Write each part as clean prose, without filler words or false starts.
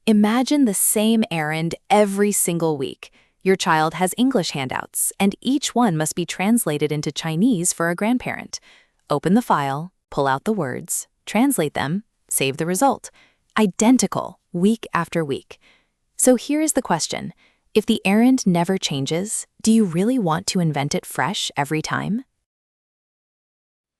Imagine the same errand every single week. Your child has English handouts, and each one must be translated into Chinese for a grandparent. Open the file, pull out the words, translate them, save the result. Identical, week after week. So here is the question. If the errand never changes, do you really want to invent it fresh every time?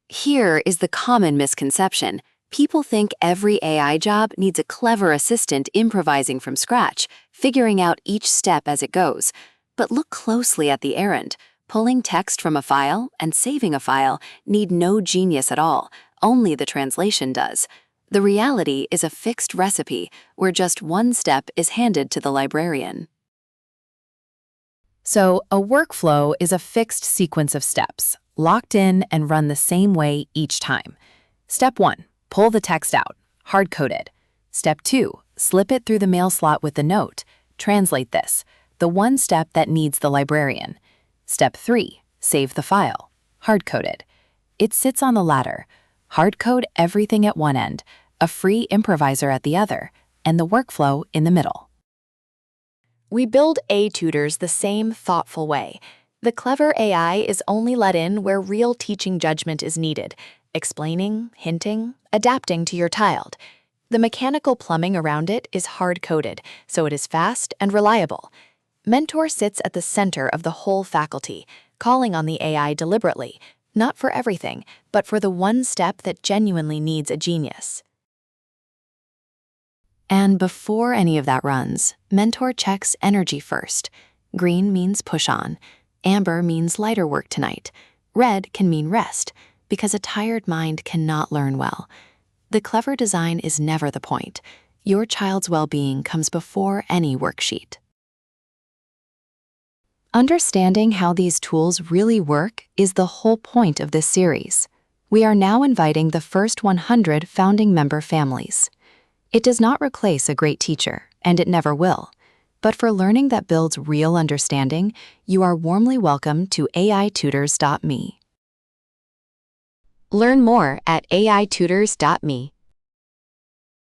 Here is the common misconception. People think every AI job needs a clever assistant improvising from scratch, figuring out each step as it goes. But look closely at the errand. Pulling text from a file and saving a file need no genius at all, only the translation does. The reality is a fixed recipe where just one step is handed to the librarian. So, a workflow is a fixed sequence of steps, locked in and run the same way each time. Step 1. Pull the text out, hard-coded. Step 2. Slip it through the mail slot with the note. Translate this, the one step that needs the librarian. Step 3. Save the file, hard-coded. It sits on the ladder. Hard-code everything at one end, a free improviser at the other, and the workflow in the middle. We build tutors the same thoughtful way. The clever AI is only let in where real teaching judgment is needed, explaining, hinting, adapting to your child. The mechanical plumbing around it is hard-coded, so it is fast and reliable. Mentor sits at the center of the whole faculty, calling on the AI deliberately, not for everything, but for the one step that genuinely needs a genius. And before any of that runs, Mentor checks energy first. Green means push on. Amber means lighter work tonight. Red can mean rest, because a tired mind cannot learn well. The clever design is never the point. Your child's well-being comes before any worksheet. Understanding how these tools really work is the whole point of this series. We are now inviting the first 100 founding member families. It does not replace a great teacher, and it never will. But for learning that builds real understanding, you are warmly welcome to aitutors.me. Learn more at aitutors.me.